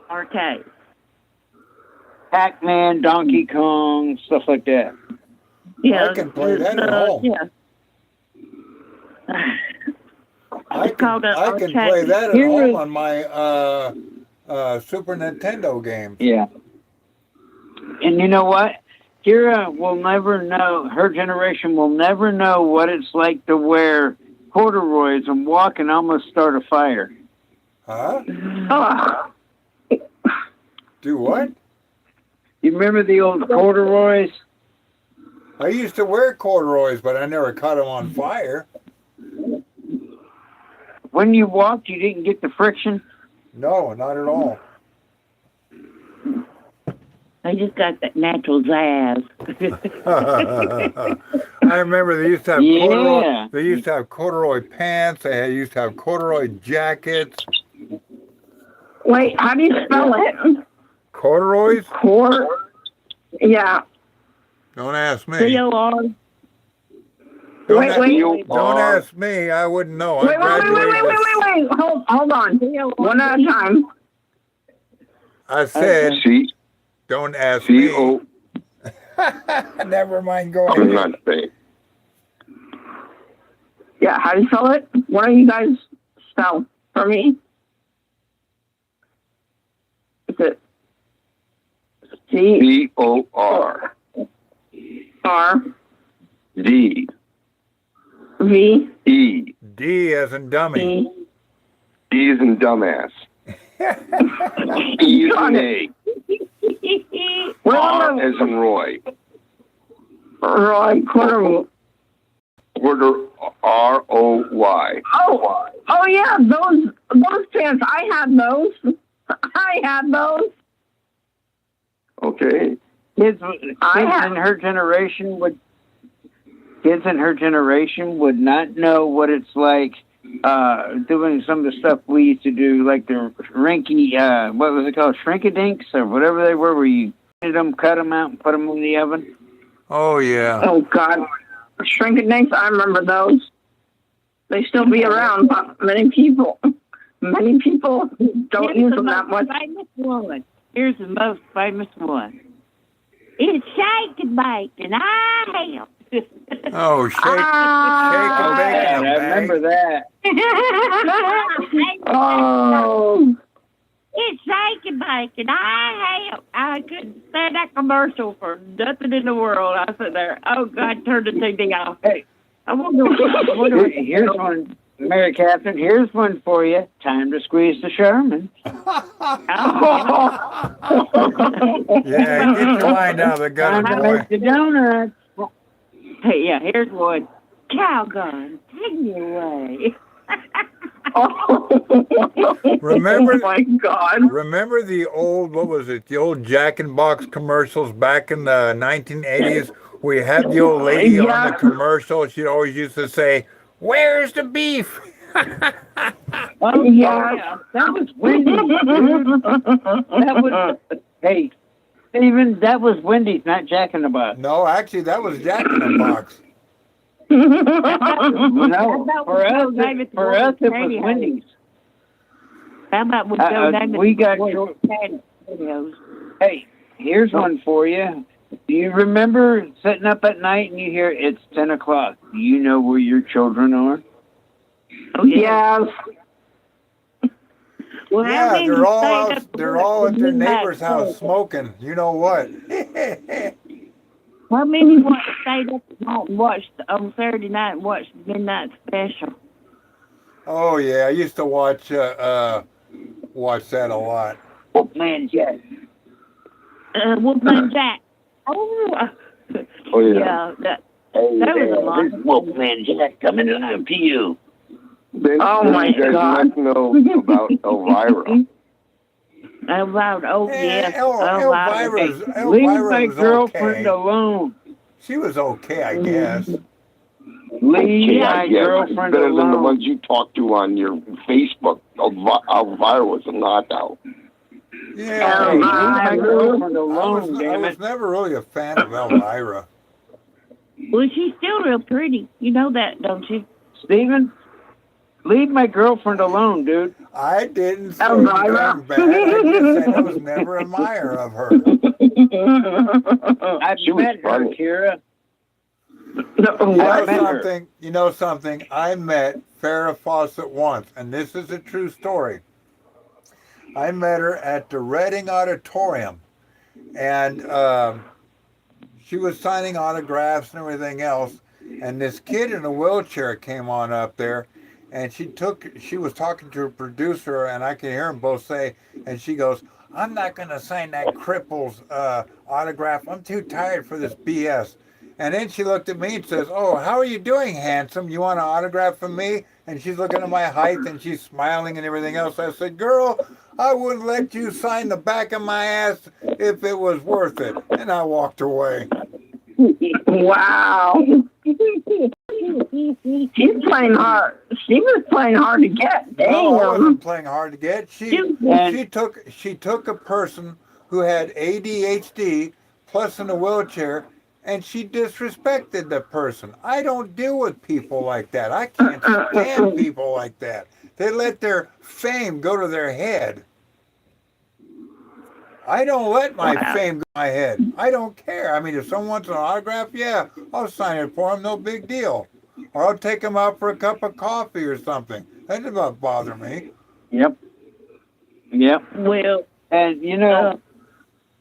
Arcade. Pac-Man, Donkey Kong, stuff like that. Yeah, I can play that at home. Yeah. I can play that at home on my Super Nintendo games. Yeah. And you know what? Kira will never know, her generation will never know what it's like to wear corduroys and walk and almost start a fire. Huh? Oh. Do what? You remember the old corduroys? I used to wear corduroys, but I never caught them on fire. When you walked, you didn't get the friction? No, not at all. They just got that natural zazz. I remember they used to have corduroy. They used to have corduroy pants. They used to have corduroy jackets. Wait, how do you spell it? Corduroys? Yeah. Don't ask me. C-O-R. Wait. Don't ask me. I wouldn't know. Wait. Hold on. One at a time. I said, don't ask me. Never mind going. I'm not saying. Yeah, how do you spell it? What do you guys spell for me? Is it C-O-R. R. D. V. E. D as in dummy. D as in dumbass. E as in egg. R as in Roy. Roy Corduroy. R-O-Y. Oh yeah, those pants. I had those. Okay. Kids in her generation would not know what it's like doing some of the stuff we used to do, like the rinky, what was it called, shrinkadinks or whatever they were, where you cut them out and put them in the oven. Oh yeah. Oh God, shrinkadinks. I remember those. They still be around, but many people don't use them that much. Famous one. Here's the most famous one. It's shake and bake, and I am. Oh, shake and bake. I remember that. Oh. It's shake and bake, and I couldn't stand that commercial for nothing in the world. I sat there, oh God, turn the TV off. Hey, I wonder Here's one, Mary Catherine. Here's one for you. Time to squeeze the Sherman. Yeah, get your mind out of the gutter, Time to boy. make the donuts. Hey, yeah, here's one. Cow gun, take me away. Remember? Oh my God. Remember the old, what was it, the old Jack in Box commercials back in the 1980s? We had the old lady on the commercial. She always used to say, "Where's the beef?" Oh, yeah. That was Wendy's, dude. That was, hey, Steven, that was Wendy's, not Jack in the Box. No, actually, that was Jack in the Box. No, for us, it was Wendy's. How about we go down to we got videos? Hey, here's one for you. Do you remember sitting up at night and you hear it's 10 o'clock? Do you know where your children are? Oh, yes. Well, Yeah, they're all at their neighbor's house smoking. You know what? How many stayed up and watched on Saturday night and watched the midnight special? Oh yeah, I used to watch watch that a lot. Wolfman Jack. Wolfman Jack. Oh, Oh yeah. yeah. That was a lot. This Wolfman Jack coming alive to you. Then, Oh, then my you guys God. must know about Elvira. Oh, yes. Elvira's Leave my was girlfriend okay. alone. She was okay, I guess. Leave my Yeah, girlfriend better than the alone. ones you talk to on your Facebook. Elvira was a knockout. Yeah, Leave my girlfriend I alone, damn was it. never really a fan of Elvira. Well, she's still real pretty. You know that, don't you? Steven, leave my girlfriend alone, dude. I didn't say Elvira? anything bad. I just said I was never an admirer of her. I've She was met her, funny. Kira. You know something? I met Farrah Fawcett once, and this is a true story. I met her at the Reading Auditorium, and she was signing autographs and everything else. And this kid in a wheelchair came on up there, and she was talking to her producer, and I can hear them both say, and she goes, "I'm not going to sign that cripple's autograph. I'm too tired for this BS." And then she looked at me and says, "Oh, how are you doing, handsome? You want an autograph from me?" And she's looking at my height and she's smiling and everything else. I said, "Girl, I wouldn't let you sign the back of my ass if it was worth it." And I walked away. Wow. She's playing hard. She was playing hard to get. Damn. No, I wasn't playing hard to get. She took a person who had ADHD plus in a wheelchair, and she disrespected the person. I don't deal with people like that. I can't stand people like that. They let their fame go to their head. I don't let my fame go to my head. I don't care. I mean, if someone wants an autograph, yeah, I'll sign it for them. No big deal. Or I'll take them out for a cup of coffee or something. That does not bother me. Yep. Well, And, you know,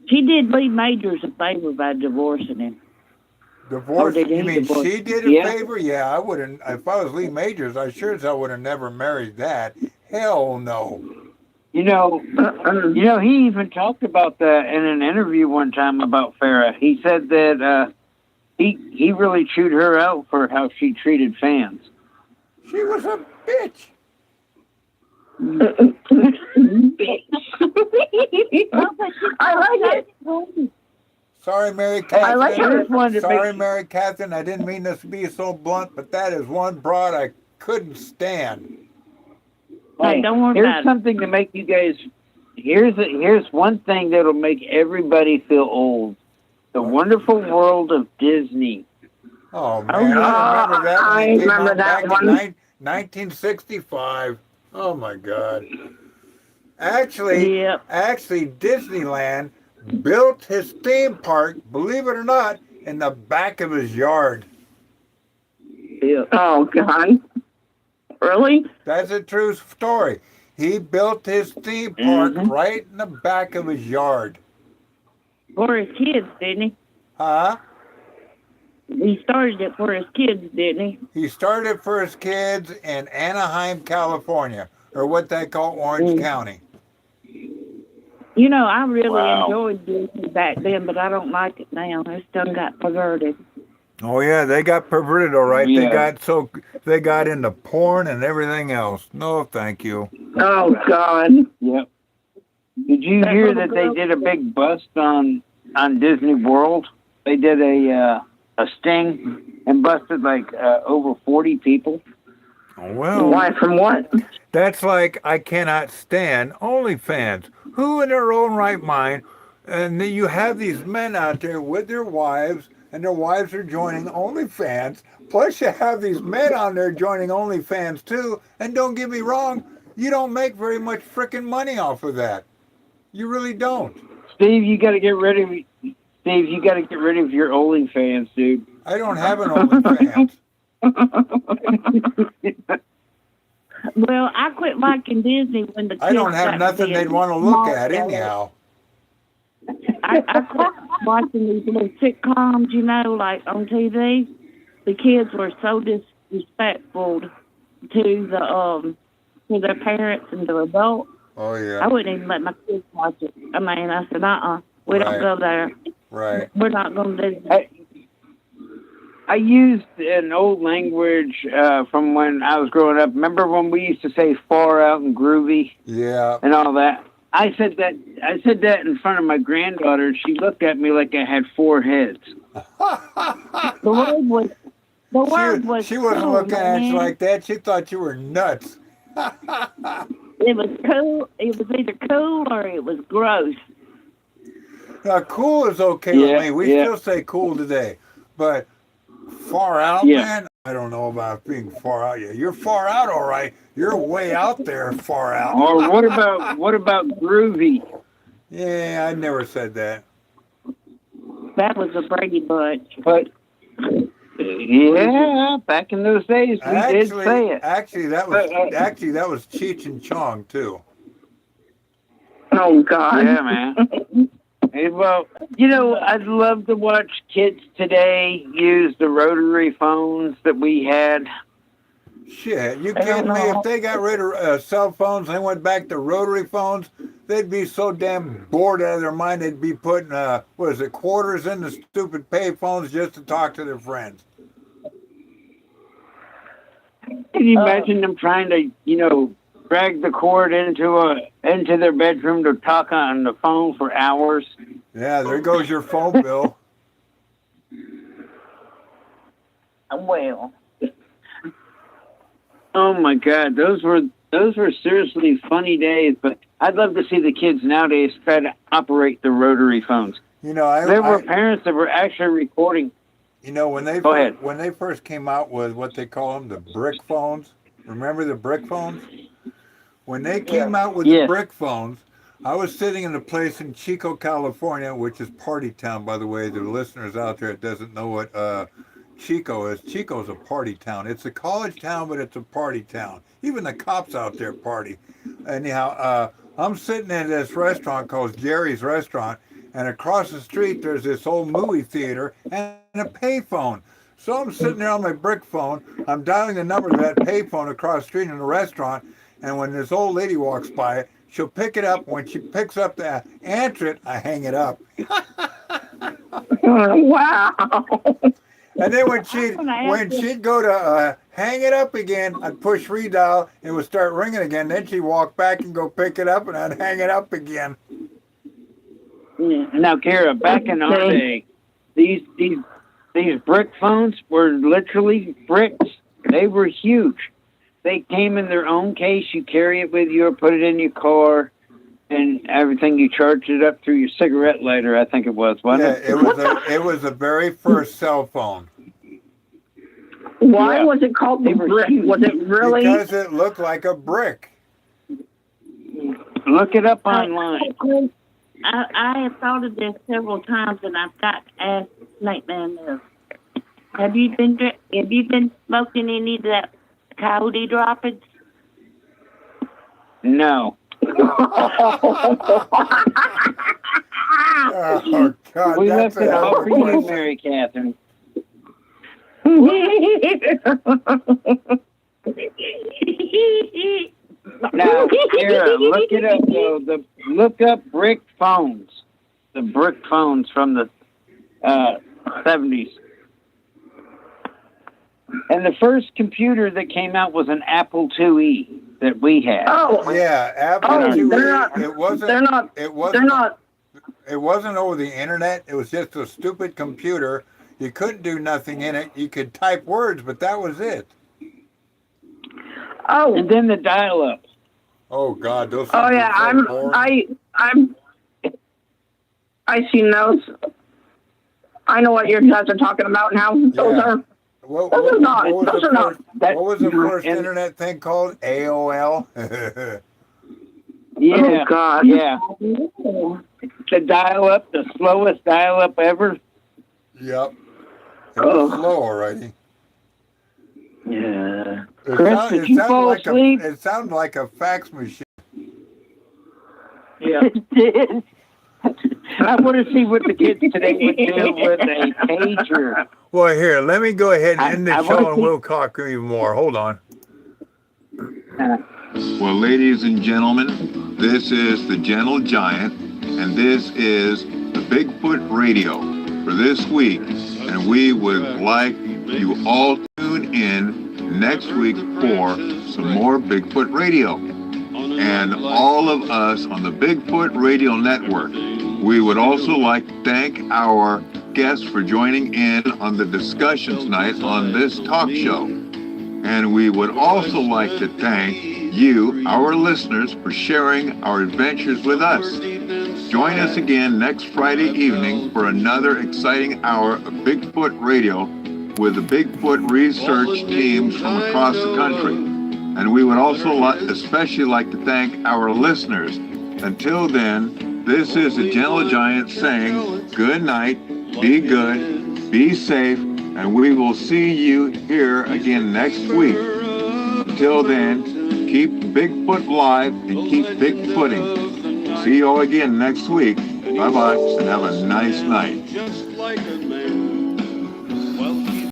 she did Lee Majors a favor by divorcing him. Divorce? did he You mean divorce? she did a Yeah. favor? Yeah, I wouldn't. If I was Lee Majors, I sure as hell would have never married that. Hell no. you know, he even talked about that in an interview one time about Farrah. He said that he really chewed her out for how she treated fans. She was a bitch. I like it. Sorry, Mary I like Catherine. her. Wanted to Sorry, make- Mary Catherine. I didn't mean this to be so blunt, but that is one broad I couldn't stand. Hey, don't worry here's about it. something to make you guys. Here's one thing that'll make everybody feel old. The Wonderful World of Disney. Oh man, I remember that. When I it came remember out that back one. in 1965. Oh my God. Actually, Yep. Disneyland built his theme park, believe it or not, in the back of his yard. Oh, God. Really? That's a true story. He built his theme park right in the back of his yard. For his kids, didn't he? Huh? He started it for his kids, didn't he? He started for his kids in Anaheim, California, or what they call Orange County. You know, I really enjoyed Disney back then, but I don't like it now. It's done got perverted. Oh yeah, they got perverted, all right. Yeah. They got into porn and everything else. No, thank you. Oh God. Yep. Did you hear that they did a big bust on Disney World? They did a sting and busted like over 40 people. Oh, well, Why? From what? that's like I cannot stand OnlyFans. Who in their own right mind? And then you have these men out there with their wives, and their wives are joining OnlyFans. Plus, you have these men on there joining OnlyFans too. And don't get me wrong, you don't make very much frickin' money off of that. You really don't. Steve, you got to get rid of your OnlyFans, dude. I don't have an OnlyFans. Well, I quit liking Disney when the kids I don't have got nothing big. they'd want to look at anyhow. I quit watching these little sitcoms, you know, like on TV. The kids were so disrespectful to their parents and the adults. Oh I yeah. wouldn't even let my kids watch it. I mean, I said, we don't Right. go there. Right. We're not going to do that. I used an old language from when I was growing up. Remember when we used to say far out and groovy Yeah. and all that? I said that in front of my granddaughter. She looked at me like I had 4 heads. The word was She wasn't cool, looking at you man. like that. She thought you were nuts. It was cool. It was either cool or it was gross. Now, cool is okay Yeah, with me. We yeah. still say cool today. But far out, Yeah. man, I don't know about being far out yet. You're far out, all right. You're way out there, far out. Or what about groovy? Yeah, I never said that. That was a Brady Bunch. But yeah, back in those days we did say it. Actually, that was Cheech and Chong too. Oh God. Yeah, man. Hey, well, you know, I'd love to watch kids today use the rotary phones that we had. Shit, you kidding me? If they got rid of cell phones and they went back to rotary phones, they'd be so damn bored out of their mind they'd be putting, quarters in the stupid pay phones just to talk to their friends. Can you imagine them trying to, drag the cord into their bedroom to talk on the phone for hours? Yeah, there goes your phone bill. Well, Oh my God, those were seriously funny days. But I'd love to see the kids nowadays try to operate the rotary phones. There were parents that were actually recording. When they first came out with what they call them, the brick phones. Remember the brick phones? When they came out with the brick phones, I was sitting in a place in Chico, California, which is party town, by the way. The listeners out there that doesn't know what Chico is. Chico's a party town. It's a college town, but it's a party town. Even the cops out there party. Anyhow, I'm sitting in this restaurant called Jerry's Restaurant, and across the street there's this old movie theater and a payphone. So I'm sitting there on my brick phone. I'm dialing the number to that payphone across the street in the restaurant, and when this old lady walks by, she'll pick it up. When she picks up to answer it, I hang it up. Wow. And then when she'd go to hang it up again, I'd push redial, and it would start ringing again. Then she'd walk back and go pick it up, and I'd hang it up again. Yeah. Now, Kara, back in our day, these brick phones were literally bricks. They were huge. They came in their own case. You carry it with you or put it in your car and everything. You charged it up through your cigarette lighter, I think it was, wasn't it? It was the very first cell phone. Why was it called the brick? Was it really? Because it looked like a brick. Look it up online. I have thought of this several times, and I've got to ask Snake Man this. Have you been smoking any of that coyote droppings? No. Oh, God, We that's left it all for you, question. Mary Catherine. Now, Sarah, look it up though. Look up brick phones. The brick phones from the 70s. And the first computer that came out was an Apple IIe that we had. Oh, Yeah, Apple IIe. It wasn't. They're not. It wasn't. They're not. It wasn't over the internet. It was just a stupid computer. You couldn't do nothing in it. You could type words, but that was it. Oh. And then the dial-up. Oh God, those. Oh yeah, I seen those. I know what you guys are talking about now. Those are. What Those was the not. first internet thing called? AOL. Yeah. Oh God. Yeah. The dial-up, the slowest dial-up ever. Yep. It was slow already. Yeah. Chris, did you fall asleep? It sounded like a fax machine. Yeah. It did. I want to see what the kids today would do with a pager. Well, here, let me go ahead and end the show and we'll talk even more. Hold on. Well, ladies and gentlemen, this is the Gentle Giant, and this is the Bigfoot Radio for this week. And we would like you all to tune in next week for some more Bigfoot Radio. And all of us on the Bigfoot Radio Network, we would also like to thank our guests for joining in on the discussion tonight on this talk show. And we would also like to thank you, our listeners, for sharing our adventures with us. Join us again next Friday evening for another exciting hour of Bigfoot Radio with the Bigfoot research teams from across the country. And we would also especially like to thank our listeners. Until then, this is the Gentle Giant saying good night, be good, be safe, and we will see you here again next week. Until then, keep Bigfoot live and keep Bigfooting. See you all again next week. Bye-bye, and have a nice night.